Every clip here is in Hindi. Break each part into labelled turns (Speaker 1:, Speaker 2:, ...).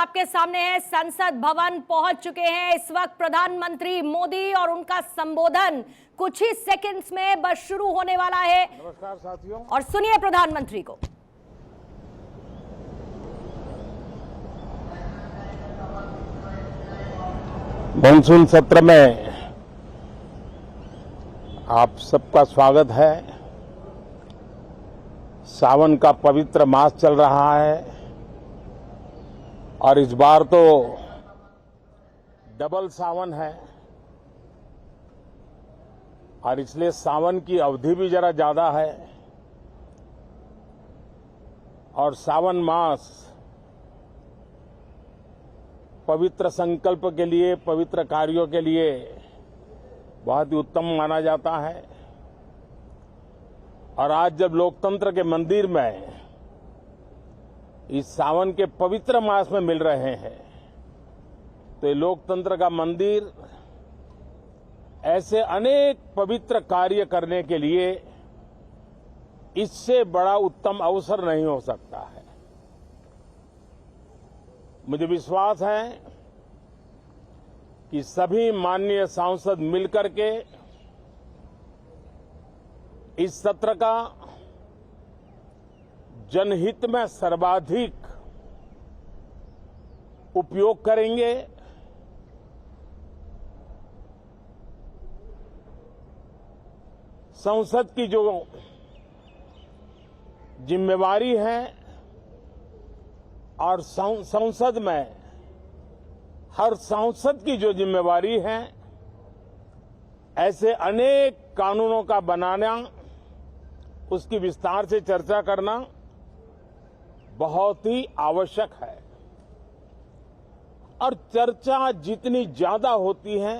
Speaker 1: आपके सामने है। संसद भवन पहुंच चुके हैं इस वक्त प्रधानमंत्री मोदी और उनका संबोधन कुछ ही सेकंड्स में बस शुरू होने वाला है।
Speaker 2: नमस्कार साथियों,
Speaker 1: और सुनिए प्रधानमंत्री को।
Speaker 2: मानसून सत्र में आप सबका स्वागत है। सावन का पवित्र मास चल रहा है और इस बार तो डबल सावन है और इसलिए सावन की अवधि भी जरा ज्यादा है और सावन मास पवित्र संकल्प के लिए, पवित्र कार्यों के लिए बहुत ही उत्तम माना जाता है। और आज जब लोकतंत्र के मंदिर में इस सावन के पवित्र मास में मिल रहे हैं तो ये लोकतंत्र का मंदिर ऐसे अनेक पवित्र कार्य करने के लिए इससे बड़ा उत्तम अवसर नहीं हो सकता है। मुझे विश्वास है कि सभी माननीय सांसद मिलकर के इस सत्र का जनहित में सर्वाधिक उपयोग करेंगे। संसद की जो जिम्मेवारी है और संसद में हर सांसद की जो जिम्मेवारी है, ऐसे अनेक कानूनों का बनाना, उसकी विस्तार से चर्चा करना बहुत ही आवश्यक है। और चर्चा जितनी ज्यादा होती है,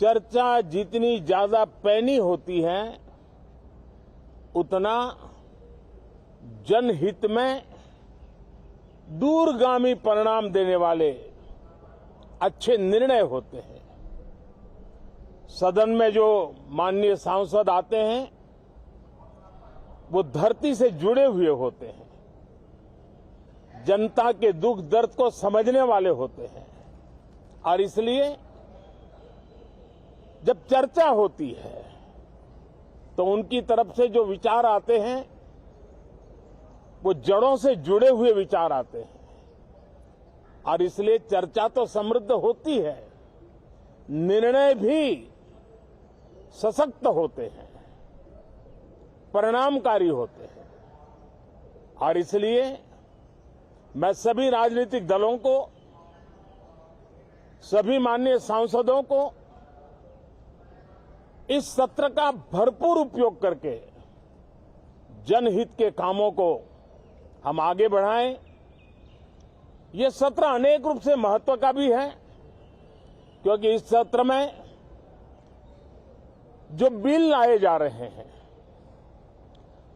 Speaker 2: चर्चा जितनी ज्यादा पैनी होती है, उतना जनहित में दूरगामी परिणाम देने वाले अच्छे निर्णय होते हैं। सदन में जो माननीय सांसद आते हैं वो धरती से जुड़े हुए होते हैं, जनता के दुख दर्द को समझने वाले होते हैं और इसलिए जब चर्चा होती है तो उनकी तरफ से जो विचार आते हैं वो जड़ों से जुड़े हुए विचार आते हैं और इसलिए चर्चा तो समृद्ध होती है, निर्णय भी सशक्त होते हैं, परिणामकारी होते हैं। और इसलिए मैं सभी राजनीतिक दलों को, सभी माननीय सांसदों को इस सत्र का भरपूर उपयोग करके जनहित के कामों को हम आगे बढ़ाएं। ये सत्र अनेक रूप से महत्व का भी है क्योंकि इस सत्र में जो बिल लाए जा रहे हैं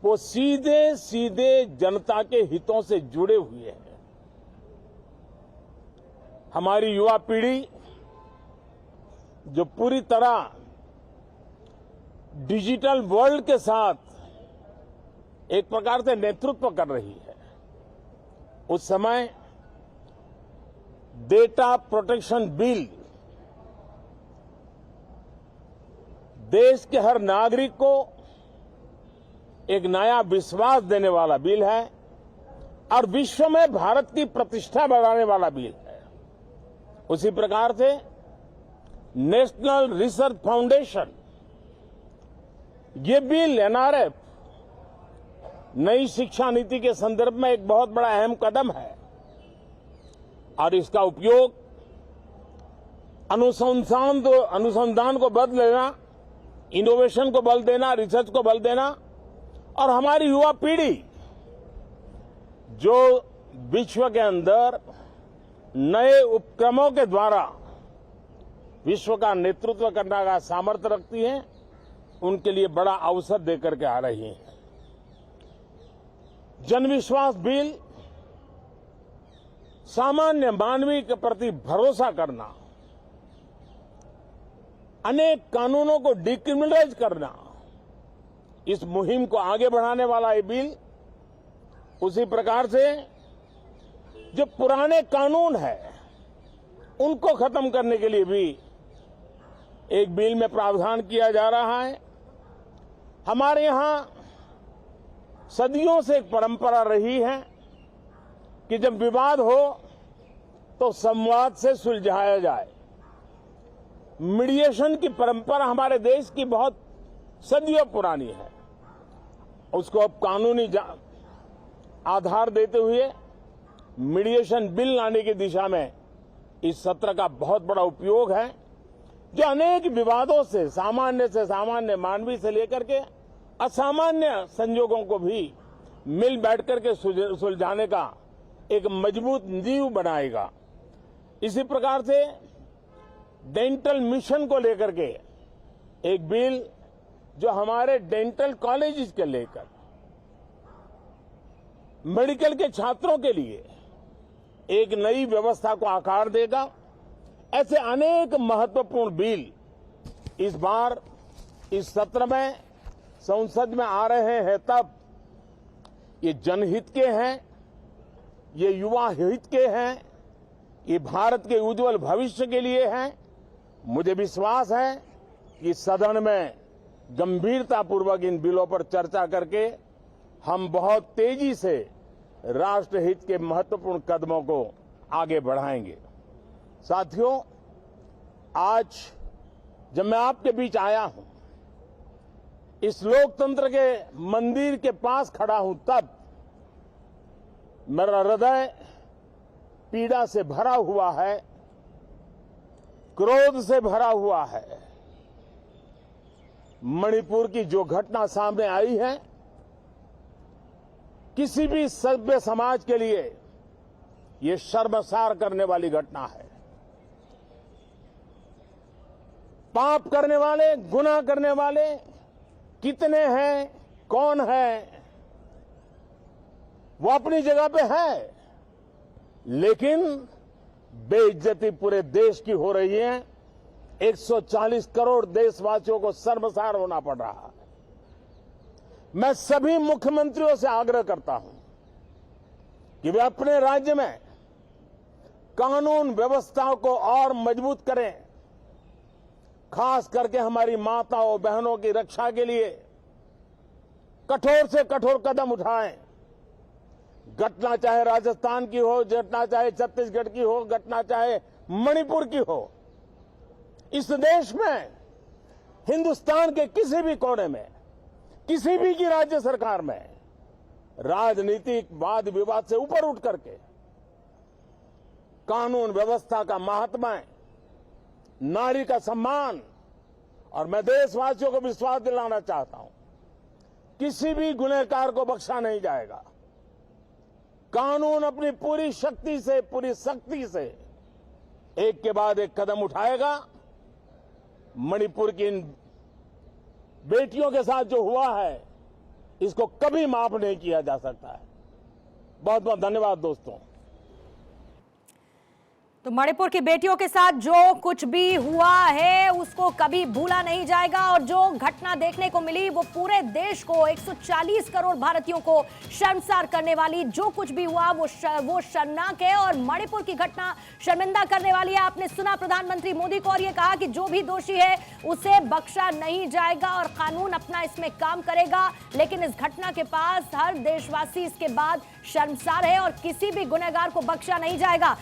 Speaker 2: वो सीधे सीधे जनता के हितों से जुड़े हुए हैं। हमारी युवा पीढ़ी जो पूरी तरह डिजिटल वर्ल्ड के साथ एक प्रकार से नेतृत्व कर रही है, उस समय डेटा प्रोटेक्शन बिल देश के हर नागरिक को एक नया विश्वास देने वाला बिल है और विश्व में भारत की प्रतिष्ठा बढ़ाने वाला बिल है। उसी प्रकार से नेशनल रिसर्च फाउंडेशन, ये बिल एनआरएफ नई शिक्षा नीति के संदर्भ में एक बहुत बड़ा अहम कदम है और इसका उपयोग अनुसंधान को बल देना, इनोवेशन को बल देना, रिसर्च को बल देना और हमारी युवा पीढ़ी जो विश्व के अंदर नए उपक्रमों के द्वारा विश्व का नेतृत्व करने का सामर्थ्य रखती है, उनके लिए बड़ा अवसर देकर के आ रही है। जनविश्वास बिल सामान्य मानवीय के प्रति भरोसा करना, अनेक कानूनों को डिक्रिमिनलाइज करना, इस मुहिम को आगे बढ़ाने वाला ये बिल उसी प्रकार से जो पुराने कानून है उनको खत्म करने के लिए भी एक बिल में प्रावधान किया जा रहा है। हमारे यहां सदियों से एक परंपरा रही है कि जब विवाद हो तो संवाद से सुलझाया जाए। मीडिएशन की परंपरा हमारे देश की बहुत सदियों पुरानी है। उसको अब कानूनी आधार देते हुए मीडिएशन बिल लाने की दिशा में इस सत्र का बहुत बड़ा उपयोग है, जो अनेक विवादों से सामान्य मानवीय से लेकर के असामान्य संजोगों को भी मिल बैठ करके सुलझाने का एक मजबूत नींव बनाएगा। इसी प्रकार से डेंटल मिशन को लेकर के एक बिल जो हमारे डेंटल कॉलेजेस के लेकर मेडिकल के छात्रों के लिए एक नई व्यवस्था को आकार देगा। ऐसे अनेक महत्वपूर्ण बिल इस बार इस सत्र में संसद में आ रहे हैं। तब ये जनहित के हैं, ये युवा हित के हैं, ये भारत के उज्जवल भविष्य के लिए हैं। मुझे विश्वास है कि सदन में गंभीरतापूर्वक इन बिलों पर चर्चा करके हम बहुत तेजी से राष्ट्रहित के महत्वपूर्ण कदमों को आगे बढ़ाएंगे। साथियों, आज जब मैं आपके बीच आया हूं, इस लोकतंत्र के मंदिर के पास खड़ा हूं, तब मेरा हृदय पीड़ा से भरा हुआ है, क्रोध से भरा हुआ है। मणिपुर की जो घटना सामने आई है, किसी भी सभ्य समाज के लिए ये शर्मसार करने वाली घटना है। पाप करने वाले, गुनाह करने वाले कितने हैं, कौन है, वो अपनी जगह पे है, लेकिन बेइज्जती पूरे देश की हो रही है। 140 करोड़ देशवासियों को शर्मसार होना पड़ रहा है। मैं सभी मुख्यमंत्रियों से आग्रह करता हूं कि वे अपने राज्य में कानून व्यवस्था को और मजबूत करें, खास करके हमारी माताओं बहनों की रक्षा के लिए कठोर से कठोर कदम उठाएं। घटना चाहे राजस्थान की हो, घटना चाहे छत्तीसगढ़ की हो, घटना चाहे मणिपुर की हो, इस देश में, हिंदुस्तान के किसी भी कोने में, किसी भी की राज्य सरकार में राजनीतिक वाद विवाद से ऊपर उठ करके कानून व्यवस्था का महात्म्य, नारी का सम्मान, और मैं देशवासियों को विश्वास दिलाना चाहता हूं, किसी भी गुनहगार को बख्शा नहीं जाएगा। कानून अपनी पूरी शक्ति से, पूरी सख्ती से एक के बाद एक कदम उठाएगा। मणिपुर की इन बेटियों के साथ जो हुआ है, इसको कभी माफ नहीं किया जा सकता है। बहुत बहुत धन्यवाद दोस्तों।
Speaker 1: तो मणिपुर की बेटियों के साथ जो कुछ भी हुआ है उसको कभी भूला नहीं जाएगा, और जो घटना देखने को मिली वो पूरे देश को, 140 करोड़ भारतीयों को शर्मसार करने वाली, जो कुछ भी हुआ वो शर्मनाक है और मणिपुर की घटना शर्मिंदा करने वाली है। आपने सुना प्रधानमंत्री मोदी को, और ये कहा कि जो भी दोषी है उसे बख्शा नहीं जाएगा और कानून अपना इसमें काम करेगा। लेकिन इस घटना के पास हर देशवासी इसके बाद शर्मसार है और किसी भी गुनहगार को बख्शा नहीं जाएगा।